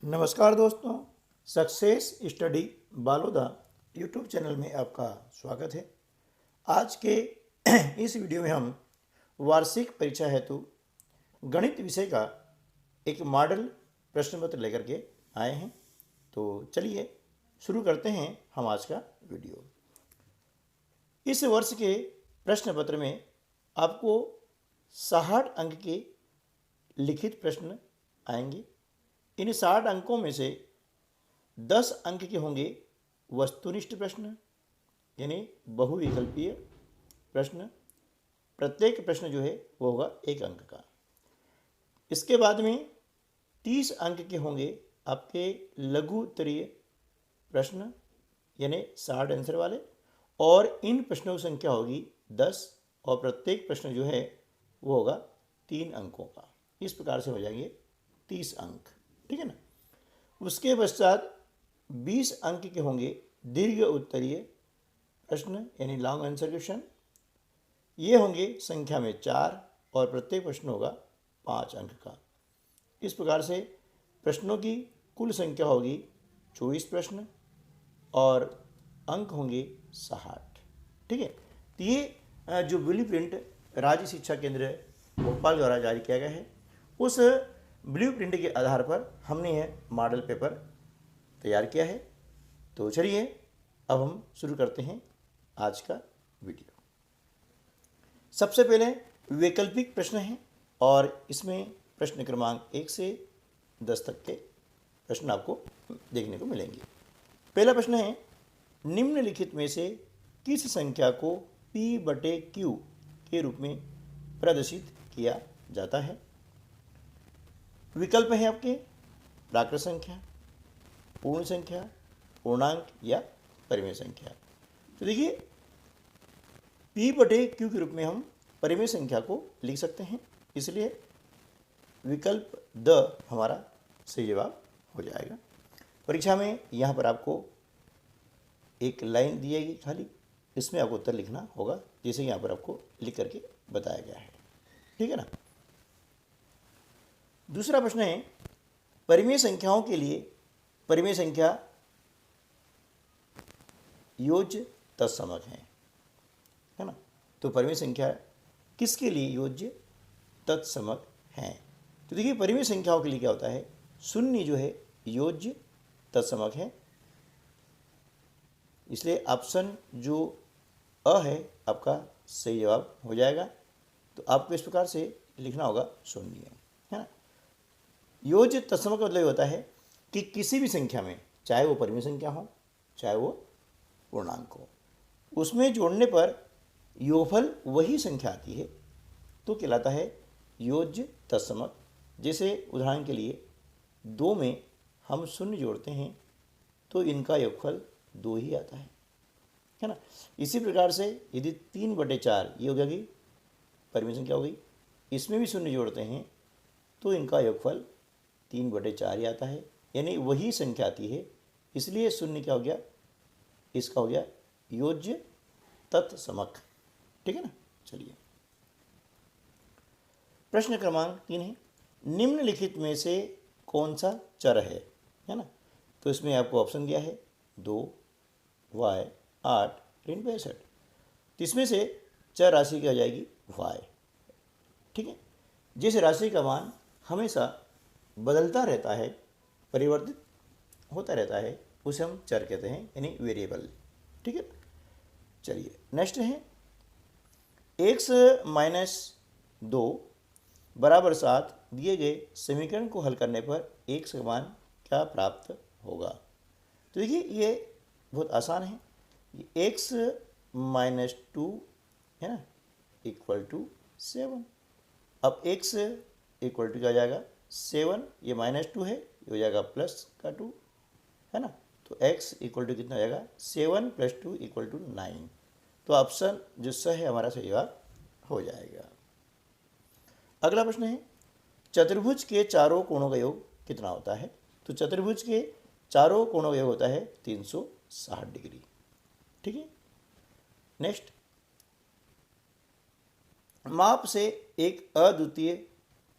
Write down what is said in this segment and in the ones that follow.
नमस्कार दोस्तों, success study Baloda YouTube channel में आपका स्वागत है। आज के इस वीडियो में हम वार्षिक परीक्षा हेतु गणित विषय का एक मॉडल प्रश्न पत्र लेकर के आए हैं। तो चलिए शुरू करते हैं हम आज का वीडियो। इस वर्ष के प्रश्न पत्र में आपको 60 अंक के लिखित प्रश्न आएंगे। इन 60 अंकों में से 10 अंक के होंगे वस्तुनिष्ठ प्रश्न यानी बहुविकल्पीय प्रश्न। प्रत्येक प्रश्न जो है वो होगा 1 अंक का। इसके बाद में 30 अंक के होंगे आपके लघु उत्तरीय प्रश्न यानी 60 आंसर वाले, और इन प्रश्नों की संख्या होगी 10 और प्रत्येक प्रश्न जो है वो होगा 3 अंकों का। इस प्रकार से हो जाएंगे 30 अंक, ठीक है ना। उसके पश्चात 20 अंक के होंगे दीर्घ उत्तरीय प्रश्न यानी लॉन्ग आंसर क्वेश्चन। ये होंगे संख्या में 4 और प्रत्येक प्रश्न होगा 5 अंक का। इस प्रकार से प्रश्नों की कुल संख्या होगी 24 प्रश्न और अंक होंगे 60, ठीक है। तो ये जो ब्लू प्रिंट राज्य शिक्षा केंद्र भोपाल द्वारा जारी किया गया है, उस ब्लू प्रिंट के आधार पर हमने यह मॉडल पेपर तैयार किया है। तो चलिए अब हम शुरू करते हैं आज का वीडियो। सबसे पहले वैकल्पिक प्रश्न है और इसमें प्रश्न क्रमांक 1 से 10 तक के प्रश्न आपको देखने को मिलेंगे। पहला प्रश्न है, निम्नलिखित में से किस संख्या को P/Q के रूप में प्रदर्शित किया जाता है। विकल्प है आपके प्राकृत संख्या, पूर्ण संख्या, पूर्णांक या परिमेय संख्या। तो देखिए P/Q के रूप में हम परिमेय संख्या को लिख सकते हैं, इसलिए विकल्प द हमारा सही जवाब हो जाएगा। परीक्षा में यहाँ पर आपको एक लाइन दी जाएगी खाली, इसमें आपको उत्तर लिखना होगा, जैसे यहाँ पर आपको लिख करके बताया गया है, ठीक है ना। दूसरा प्रश्न है, परिमेय संख्याओं के लिए परिमेय संख्या योज्य तत्समक है ना। तो परिमेय संख्या किसके लिए योज्य तत्समक है। तो देखिए परिमेय संख्याओं के लिए क्या होता है, शून्य जो है योज्य तत्समक है, इसलिए ऑप्शन जो अ है आपका सही जवाब हो जाएगा। तो आपको इस प्रकार से लिखना होगा शून्य, है ना। योज्य तत्समक का मतलब होता है कि किसी भी संख्या में, चाहे वो परिमेय संख्या हो चाहे वो पूर्णांक हो, उसमें जोड़ने पर योगफल वही संख्या आती है तो कहलाता है योज्य तत्समक। जैसे उदाहरण के लिए 2 में हम शून्य जोड़ते हैं तो इनका योगफल 2 ही आता है ना। इसी प्रकार से यदि 3/4 ये हो गई परिमेय संख्या हो गई, इसमें भी शून्य जोड़ते हैं तो इनका योगफल 3/4 ही आता है, यानी वही संख्या आती है, इसलिए शून्य क्या हो गया, इसका हो गया योज्य तत्समक, ठीक है ना। चलिए प्रश्न क्रमांक 3 है, निम्नलिखित में से कौन सा चर है ना। तो इसमें आपको ऑप्शन दिया है 2, y, 8, ऋण 62। तो इसमें से चर राशि क्या हो जाएगी y, ठीक है। जिस राशि का मान हमेशा बदलता रहता है, परिवर्तित होता रहता है, उसे हम चर कहते हैं यानी वेरिएबल, ठीक है। चलिए नेक्स्ट है, x - 2 = 7 दिए गए समीकरण को हल करने पर x का मान क्या प्राप्त होगा। तो देखिए ये बहुत आसान है, ये x - 2 है ना = 7। अब x = क्या हो जाएगा 7, ये -2 है, ये हो जाएगा +2 है ना। तो x = कितना हो जाएगा 7 + 2 = 9। तो ऑप्शन जो सही है हमारा सही जवाब हो जाएगा। अगला प्रश्न है, चतुर्भुज के चारों कोणों का योग कितना होता है। तो चतुर्भुज के चारों कोणों का योग होता है 360 डिग्री, ठीक है। नेक्स्ट, माप से एक अद्वितीय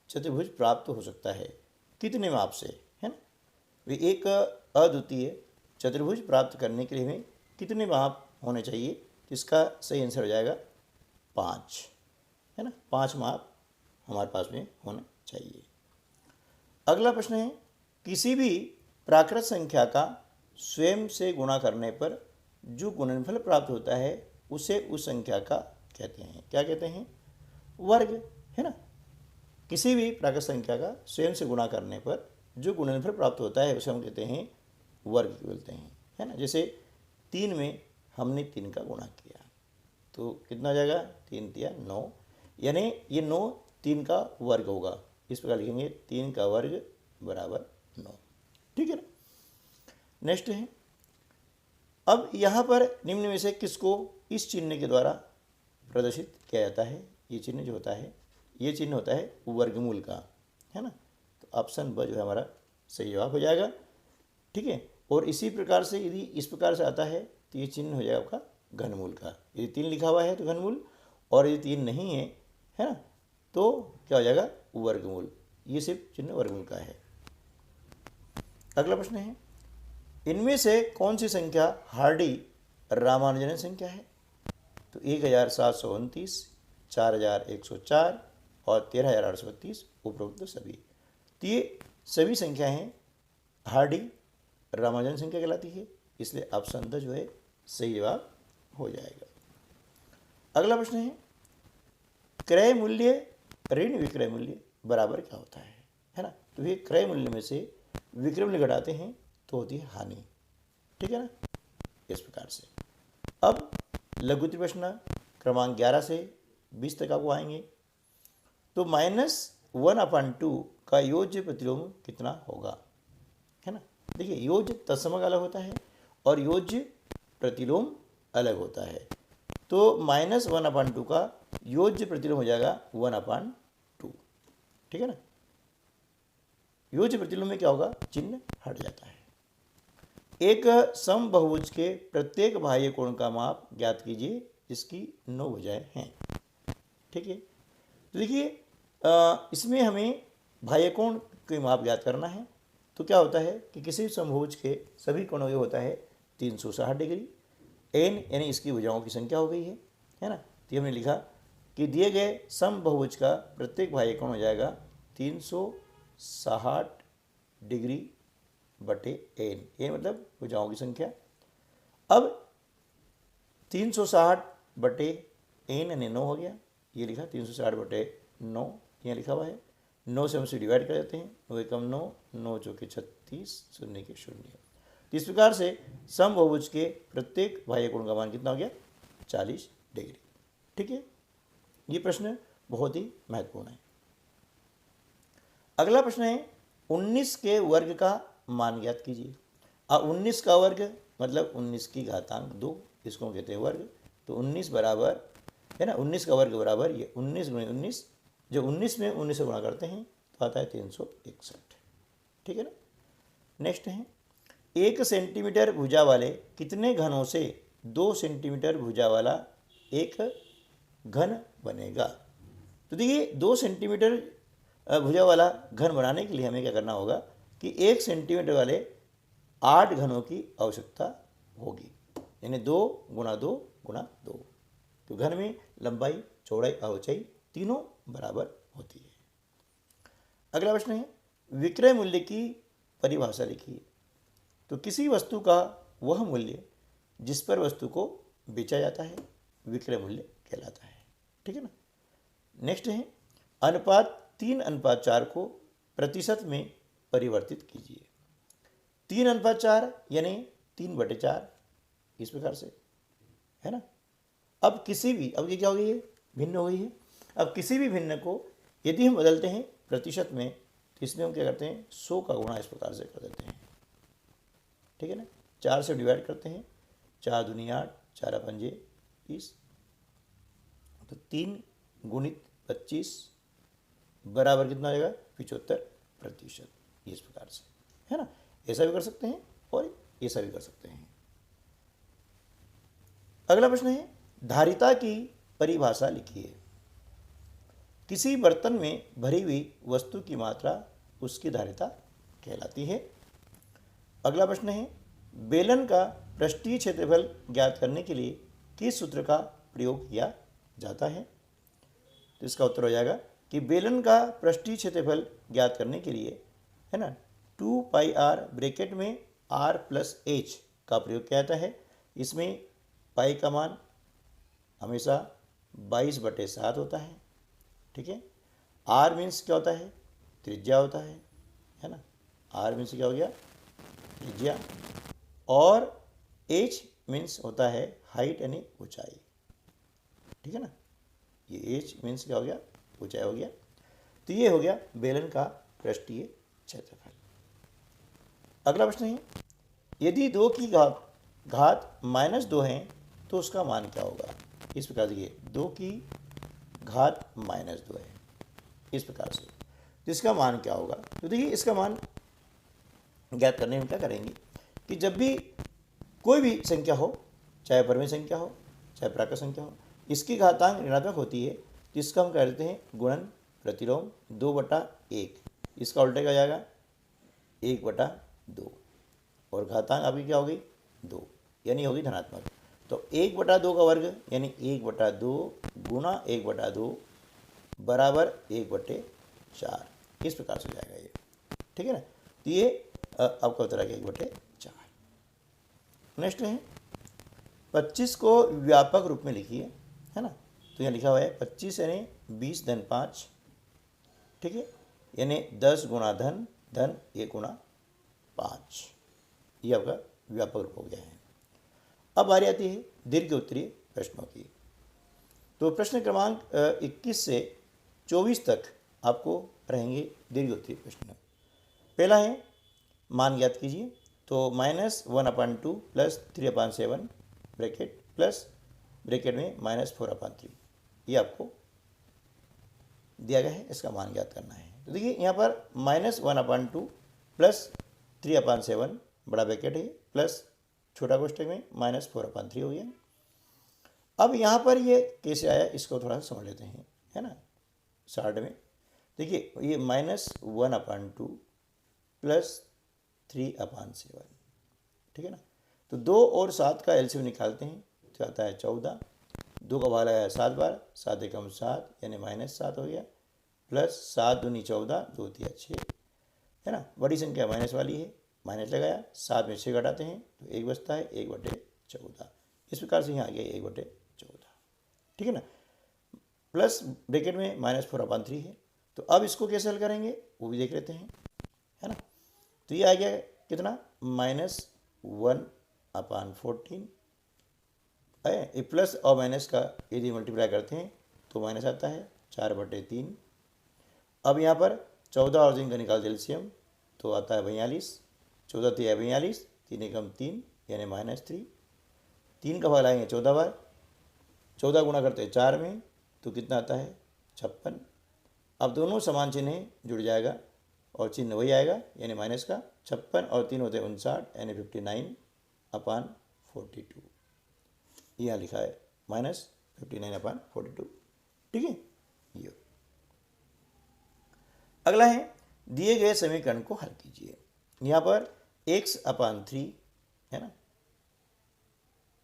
चतुर्भुज प्राप्त हो सकता है, कितने माप से, है ना। वे एक अद्वितीय चतुर्भुज प्राप्त करने के लिए हमें कितने माप होने चाहिए? तो इसका सही आंसर हो जाएगा 5, है ना। 5 माप हमारे पास में होना चाहिए। अगला प्रश्न है, किसी भी प्राकृत संख्या का स्वयं से गुणा करने पर जो गुणनफल प्राप्त होता है उसे उस संख्या का कहते हैं, क्या कहते हैं? वर्ग, है ना। किसी भी प्राकृत संख्या का स्वयं से गुणा करने पर जो गुणनफल प्राप्त होता है उसे हम कहते हैं वर्ग बोलते हैं, है ना। जैसे 3 में हमने 3 का गुणा किया तो कितना हो जाएगा? 3 तिया 9, यानी ये 9 3 का वर्ग होगा। इस प्रकार लिखेंगे 3 का वर्ग बराबर 9, ठीक है ना। नेक्स्ट है, अब यहाँ पर निम्न में से किसको इस चिन्ह के द्वारा प्रदर्शित किया जाता है? ये चिन्ह जो होता है, ये चिन्ह होता है वर्गमूल का, है ना। तो ऑप्शन ब जो है हमारा सही जवाब हो जाएगा, ठीक है। और इसी प्रकार से यदि इस प्रकार से आता है तो ये चिन्ह हो जाएगा आपका घनमूल का। यदि 3 लिखा हुआ है तो घनमूल, और यदि 3 नहीं है ना, तो क्या हो जाएगा? वर्गमूल। ये सिर्फ चिन्ह वर्गमूल का है। अगला प्रश्न है, इनमें से कौन सी संख्या हार्डी रामानुजन संख्या है? तो 1729, 4104 और 13832 उपरोक्त सभी। तो ये सभी संख्या हैं हार्डी रामानुजन संख्या कहलाती है, इसलिए ऑप्शन द जो है सही जवाब हो जाएगा। अगला प्रश्न है, क्रय मूल्य ऋण विक्रय मूल्य बराबर क्या होता है ना। तो ये क्रय मूल्य में से विक्रय मूल्य घटाते हैं तो होती है हानि, ठीक है ना, इस प्रकार से। अब लघुत्तरी प्रश्न क्रमांक 11 से 20 तक आपको आएंगे। तो -1/2 का योज्य प्रतिलोम कितना होगा, है ना। देखिए, योज्य तत्समक अलग होता है और योज्य प्रतिलोम अलग होता है। तो -1/2 का योज्य प्रतिलोम हो जाएगा 1/2, ठीक है ना। योज्य प्रतिलोम में क्या होगा? चिन्ह हट जाता है। एक समबहुभुज के प्रत्येक बाह्य कोण का माप ज्ञात कीजिए जिसकी 9 भुजाएं हैं, ठीक है। तो देखिए, इसमें हमें बाह्य कोण के माप ज्ञात करना है। तो क्या होता है कि किसी भी समभुज के सभी कोणों का होता है 360 डिग्री। n यानी इसकी भुजाओं की संख्या हो गई है ना। तो हमने लिखा कि दिए गए समबहुभुज का प्रत्येक बाह्य कोण हो जाएगा 360 डिग्री बटे n, ये मतलब भुजाओं की संख्या। अब 360 बटे n यानी 9 हो गया, ये लिखा 360 बटे 9 यहाँ लिखा हुआ है। 9 से हम इसे डिवाइड कर देते हैं, 9 एकम 9, 9 चौके 36, शून्य के शून्य। तो इस प्रकार से समबहुभुज के प्रत्येक बाह्य कोण का मान कितना हो गया? 40 डिग्री, ठीक है। ये प्रश्न बहुत ही महत्वपूर्ण है। अगला प्रश्न है, 19 के वर्ग का मान ज्ञात कीजिए। अब 19 का वर्ग मतलब 19 की घातांक 2, इसको कहते हैं वर्ग। तो 19 बराबर, है ना, 19 का वर्ग बराबर ये 19 गुणे 19, जो 19 में 19 से गुणा करते हैं तो आता है 361, ठीक है ना। नेक्स्ट है, 1 सेंटीमीटर भुजा वाले कितने घनों से 2 सेंटीमीटर भुजा वाला एक घन बनेगा? तो देखिए, 2 सेंटीमीटर भुजा वाला घन बनाने के लिए हमें क्या करना होगा कि 1 सेंटीमीटर वाले 8 घनों की आवश्यकता होगी, यानी 2 गुणा 2 गुणा 2। तो घन में लंबाई, चौड़ाई और ऊंचाई तीनों बराबर होती है। अगला प्रश्न है, विक्रय मूल्य की परिभाषा लिखिए। तो किसी वस्तु का वह मूल्य जिस पर वस्तु को बेचा जाता है विक्रय मूल्य कहलाता है, ठीक है ना। नेक्स्ट है, अनुपात 3:4 को प्रतिशत में परिवर्तित कीजिए। 3:4 यानी 3/4, इस प्रकार से, है ना। अब किसी भी, अब ये क्या हो गई है? भिन्न हो गई है। अब किसी भी भिन्न को यदि हम बदलते हैं प्रतिशत में तो इसमें हम क्या करते हैं? 100 का गुणा इस प्रकार से कर देते हैं, ठीक है ना। 4 से डिवाइड करते हैं, 4 दूनी 8, 4 पंजे 20, तो 3 गुणित 25 बराबर कितना हो जाएगा? 75%, इस प्रकार से, है ना। ऐसा भी कर सकते हैं और ऐसा भी कर सकते हैं। अगला प्रश्न है, धारिता की परिभाषा लिखिए। किसी बर्तन में भरी हुई वस्तु की मात्रा उसकी धारिता कहलाती है। अगला प्रश्न है, बेलन का पृष्ठीय क्षेत्रफल ज्ञात करने के लिए किस सूत्र का प्रयोग किया जाता है? तो इसका उत्तर हो जाएगा कि बेलन का पृष्ठीय क्षेत्रफल ज्ञात करने के लिए, है ना, 2πr ब्रैकेट में r प्लस h का प्रयोग किया जाता है। इसमें पाई का मान हमेशा 22/7 होता है। ठीक है, r मीन्स क्या होता है? त्रिज्या होता है ना। r मीन्स क्या हो गया? त्रिज्या। और h मीन्स होता है हाइट यानी ऊंचाई। ठीक है ना, ये h मीन्स क्या हो गया? ऊंचाई हो गया। तो ये हो गया बेलन का पृष्ठीय क्षेत्रफल। अगला प्रश्न है, यदि 2 की घात -2 है तो उसका मान क्या होगा? इस प्रकार देखिए, 2 की घात -2 है, इस प्रकार से, तो इसका मान क्या होगा? तो देखिए, इसका मान ज्ञात करने में क्या करेंगे कि जब भी कोई भी संख्या हो, चाहे परमेय संख्या हो चाहे प्राकृत संख्या हो, इसकी घातांक ऋणात्मक होती है तो इसका हम कहते हैं गुणन प्रतिलोम 2/1। इसका उल्टा क्या हो जाएगा? 1/2। और घातांक आपकी क्या होगी? 2, यानी होगी धनात्मक। तो 1/2 का वर्ग यानी 1/2 गुणा 1/2 बराबर 1/4। इस प्रकार से हो जाएगा ये। ठीक है ना, तो ये आपका उत्तर आ गया 1/4। नेक्स्ट है, 25 को व्यापक रूप में लिखिए, है ना। तो यहाँ लिखा हुआ है 25 यानी 20 धन 5। ठीक है, यानी 10 गुणा धन धन 1 गुणा 5। ये आपका व्यापक रूप हो गया है। अब बारी आती है दीर्घ उत्तरीय प्रश्नों की। तो प्रश्न क्रमांक 21 से 24 तक आपको रहेंगे दीर्घ उत्तरीय प्रश्न। पहला है, मान ज्ञात कीजिए। तो -1/2 प्लस 3/7 ब्रैकेट प्लस ब्रैकेट में -4/3, ये आपको दिया गया है, इसका मान ज्ञात करना है। तो देखिए, यहाँ पर -1/2 प्लस 3/7 बड़ा ब्रैकेट है प्लस छोटा कोष्ठक में -4/3 हो गया। अब यहाँ पर ये कैसे आया, इसको थोड़ा सा समझ लेते हैं, है ना, शार्ट में। देखिए, ये -1/2 प्लस 3/7, ठीक है ना। तो 2 और 7 का एलसीएम निकालते हैं तो आता है 14। 2 का भाग लगाया 7 बार, 7 एकम 7 यानी -7 हो गया, प्लस 7 दूनी 14, 2 तिया 6, है ना। बड़ी संख्या माइनस वाली है, माइनस लगाया, 7 में 6 घटाते हैं तो 1 बचता है, 1/14। इस प्रकार से यहाँ आ गया 1/14। ठीक है ना। प्लस ब्रैकेट में -4/3 है। तो अब इसको कैसे हल करेंगे वो भी देख लेते हैं, है ना। तो ये आ गया कितना? -1/14 है। ये प्लस और माइनस का यदि मल्टीप्लाई करते हैं तो माइनस आता है 4/3। अब यहाँ पर 14 और 3 का निकालते एलसीएम तो आता है 42। 14 3 42, 3 एकम 3 यानी -3। 3 का भाग लाएंगे 14 बार, 14 गुणा करते हैं 4 में तो कितना आता है? 56। अब दोनों समान चिन्ह हैं, जुड़ जाएगा और चिन्ह वही आएगा यानी माइनस का। 56 और 3 होते हैं 59 यानी 59/42। यहाँ लिखा है -59/42। ठीक है। ये अगला है, दिए गए समीकरण को हल कीजिए। यहाँ पर x/3 है ना,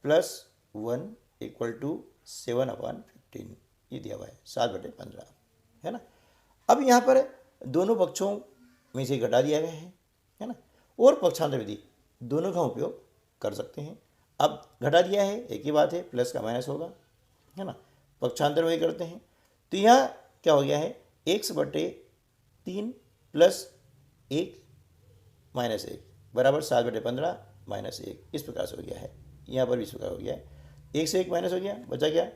+1 = 7/15 ये दिया हुआ है, 7/15 है ना। अब यहाँ पर दोनों पक्षों में से घटा दिया गया है ना, और पक्षांतर विधि दोनों का उपयोग कर सकते हैं। अब घटा दिया है, एक ही बात है, प्लस का माइनस होगा, है ना। पक्षांतर वही करते हैं तो यहाँ क्या हो गया है? x/3 + 1 - 1 बराबर 7/15 - 1। इस प्रकार से हो गया है। यहाँ पर भी इस प्रकार हो गया है, 1 से 1 माइनस हो गया, बचा क्या?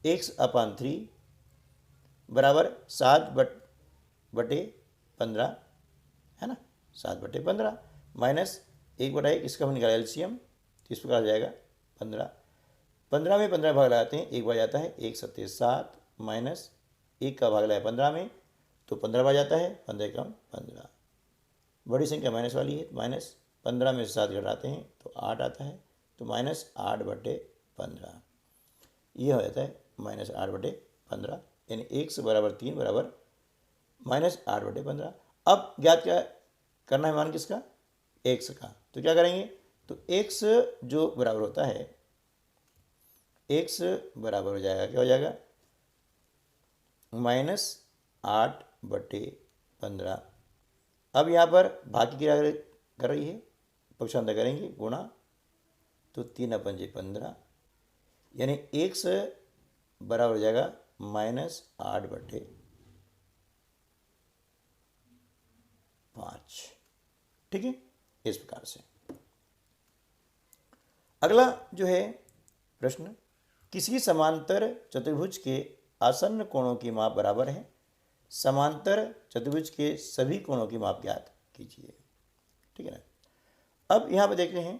x/3 बराबर 7/15 है ना, 7/15 माइनस 1/1। इसका हम निकाला एलसीएम तो इस प्रकार हो जाएगा 15। 15 में 15 भाग लगाते हैं, 1 बार जाता है, 1 7 7 माइनस 1 का भाग लगाया 15 में तो 15 बार जाता है, 15 एकम 15। बड़ी संख्या माइनस वाली है, माइनस 15 में से 7 घटाते हैं तो 8 आता है, तो -8/15 ये हो जाता है -8/15 यानी x बराबर 3 बराबर -8/15। अब ज्ञात क्या करना है मान किसका? x का। तो क्या करेंगे, तो x जो बराबर होता है, x बराबर हो जाएगा, क्या हो जाएगा, -8/15। अब यहाँ पर भाग की क्रिया कर रही है, पक्षांतर करेंगे, गुणा, तो 3/15, यानी x बराबर हो जाएगा -8/5। ठीक है, इस प्रकार से। अगला जो है प्रश्न, किसी समांतर चतुर्भुज के आसन्न कोणों की माप बराबर है, समांतर चतुर्भुज के सभी कोणों की माप ज्ञात कीजिए। ठीक है ना। अब यहाँ पर देखते हैं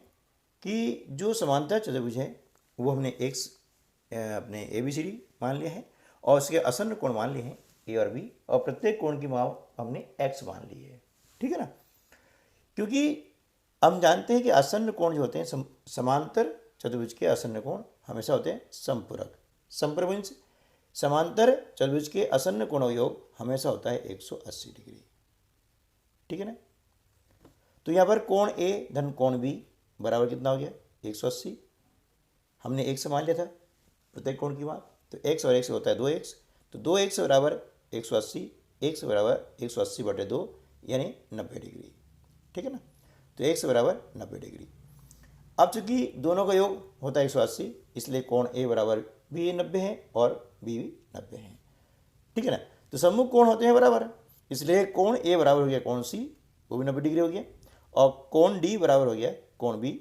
कि जो समांतर चतुर्भुज है वो हमने x अपने ABCD मान लिया है और उसके आसन्न कोण मान लिए हैं A और B, और प्रत्येक कोण की माप हमने x मान ली है। ठीक है ना, क्योंकि हम जानते हैं कि आसन्न कोण जो होते हैं, समांतर चतुर्भुज के आसन्न कोण हमेशा होते हैं समपूरक। समपूरक मीन्स समांतर चतुर्भुज के आसन्न कोणों योग हमेशा होता है 180 डिग्री। ठीक है ना। तो यहाँ पर कोण A धन कोण B बराबर कितना हो गया, 180। हमने x मान लिया था प्रत्येक कोण की माप, तो x और x होता है 2x, तो 2x बराबर 180, x बराबर 180/2 यानी 90 डिग्री। ठीक है ना, तो x बराबर 90 डिग्री। अब चूंकि दोनों का योग होता है 180, इसलिए कोण A बराबर भी 90 है और B भी 90 है। ठीक है ना, तो सम्मुख कोण होते हैं बराबर, इसलिए कोण A बराबर हो गया कोण C, वो भी 90 डिग्री हो गया, और कोण D बराबर हो गया कोण B,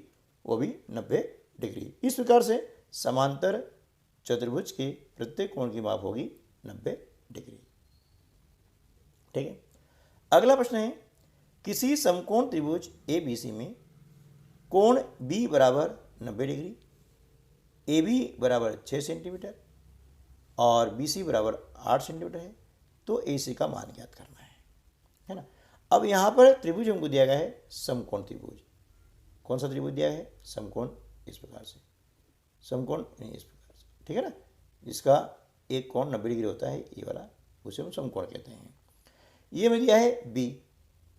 वो भी 90 डिग्री। इस प्रकार से समांतर चतुर्भुज के प्रत्येक कोण की माप होगी 90 डिग्री। ठीक है। अगला प्रश्न है, किसी समकोण त्रिभुज ABC में कोण B बराबर 90 डिग्री, AB बराबर 6 सेंटीमीटर और BC बराबर 8 सेंटीमीटर है, तो AC का मान ज्ञात करना है ना। अब यहाँ पर त्रिभुज हमको दिया गया है समकोण त्रिभुज। कौन सा त्रिभुज दिया है, समकोण, इस प्रकार से, समकोण नहीं इस प्रकार से। ठीक है ना, जिसका एक कोण 90 डिग्री होता है, ये वाला, उसे हम समकोण कहते हैं। ये में दिया है B,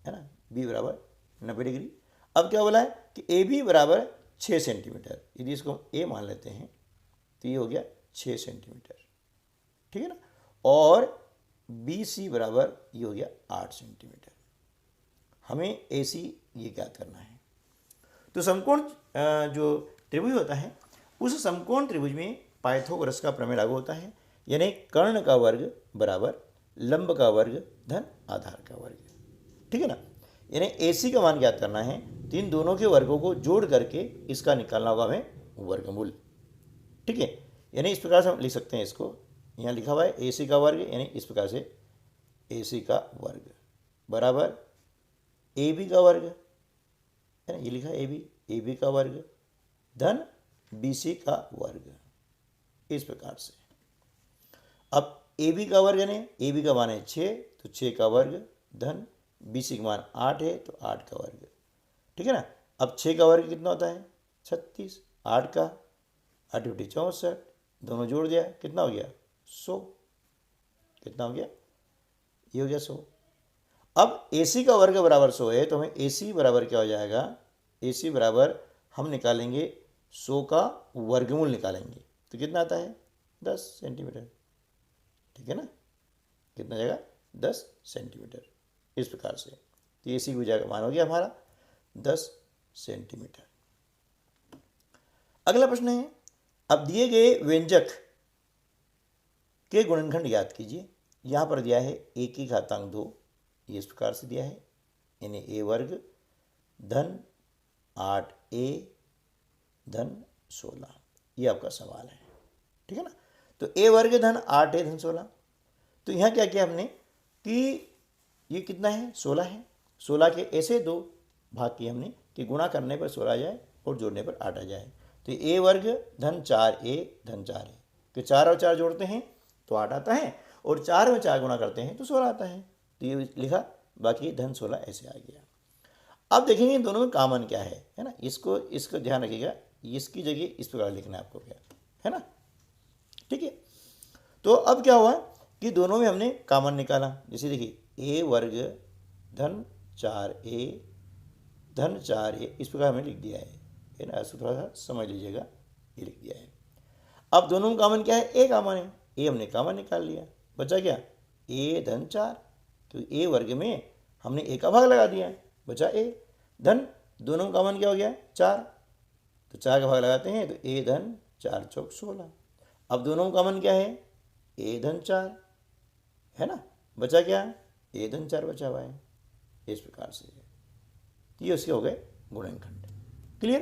है ना, B बराबर 90 डिग्री। अब क्या बोला है कि AB बराबर 6 सेंटीमीटर, यदि इसको A मान लेते हैं तो ये हो गया 6 सेंटीमीटर। ठीक है ना, और BC बराबर ये हो गया 8 सेंटीमीटर। हमें AC ये ज्ञात करना है। तो समकोण जो त्रिभुज होता है, उस समकोण त्रिभुज में पाइथागोरस का प्रमेय लागू होता है, यानी कर्ण का वर्ग बराबर लंब का वर्ग धन आधार का वर्ग। ठीक है ना, यानी AC का मान ज्ञात करना है, तो इन दोनों के वर्गों को जोड़ करके इसका निकालना होगा हमें वर्गमूल। ठीक है, यानी इस प्रकार से हम लिख सकते हैं, इसको यहाँ लिखा हुआ है AC का वर्ग, यानी इस प्रकार से AC का वर्ग बराबर AB का वर्ग, है ना, ये लिखा है AB का वर्ग धन BC का वर्ग, इस प्रकार से। अब AB का वर्ग यानी AB का मान है 6, तो 6 का वर्ग धन BC का मान 8 है, तो 8 का वर्ग। ठीक है ना, अब 6 का वर्ग कितना होता है 36, 8 का 8 × 64, दोनों जोड़ दिया कितना हो गया 100। कितना हो गया, ये हो गया 100। अब AC का वर्ग बराबर 100 है, तो हमें AC बराबर क्या हो जाएगा, AC बराबर हम निकालेंगे 100 का वर्गमूल निकालेंगे, तो कितना आता है 10 सेंटीमीटर। ठीक है ना, कितना जाएगा 10 सेंटीमीटर, इस प्रकार से। तो AC की जगह मान हो गया हमारा 10 सेंटीमीटर। अगला प्रश्न है, अब दिए गए व्यंजक के गुणनखंड याद कीजिए। यहाँ पर दिया है a की घातांक 2, ये इस प्रकार से दिया है, यानी a वर्ग धन 8a धन 16, ये आपका सवाल है। ठीक है ना, तो a वर्ग धन 8a धन 16, तो यहाँ क्या किया हमने कि ये कितना है 16 है, 16 के ऐसे दो भाग किए हमने कि गुणा करने पर 16 आ जाए और जोड़ने पर 8 आ जाए। तो a वर्ग धन 4a धन 4 है, कि 4 और 4 जोड़ते हैं तो 8 आता है, और 4 में 4 गुणा करते हैं तो 16 आता है, तो ये लिखा, बाकी धन 16 ऐसे आ गया। अब देखेंगे इन दोनों में कॉमन क्या है ना, इसको ध्यान रखिएगा, इसकी जगह इस प्रकार लिखना है आपको, क्या है ना। ठीक है, तो अब क्या हुआ कि दोनों में हमने कॉमन निकाला। जैसे देखिए a वर्ग धन 4a धन 4 ए, इस प्रकार हमने लिख दिया है ना। ऐसा थोड़ा सा समझ लीजिएगा, ये लिख दिया है। अब दोनों में कॉमन क्या है, ए कॉमन है, ए हमने कॉमन निकाल लिया, बचा क्या, ए धन 4, तो ए वर्ग में हमने ए का भाग लगा दिया, बचा ए धन, दोनों में कॉमन क्या हो गया 4, तो 4 का भाग लगाते हैं तो ए धन 4 चौक 16। अब दोनों में कॉमन क्या है, ए धन 4 है ना, बचा क्या, ए धन 4 बचा हुआ है। इस प्रकार से ये उसके हो गए गुणनखंड। क्लियर।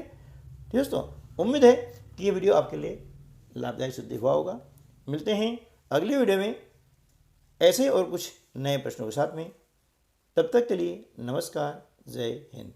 दोस्तों उम्मीद है कि ये वीडियो आपके लिए लाभदायक सिद्ध हुआ होगा। मिलते हैं अगली वीडियो में ऐसे और कुछ नए प्रश्नों के साथ में। तब तक के लिए नमस्कार, जय हिंद।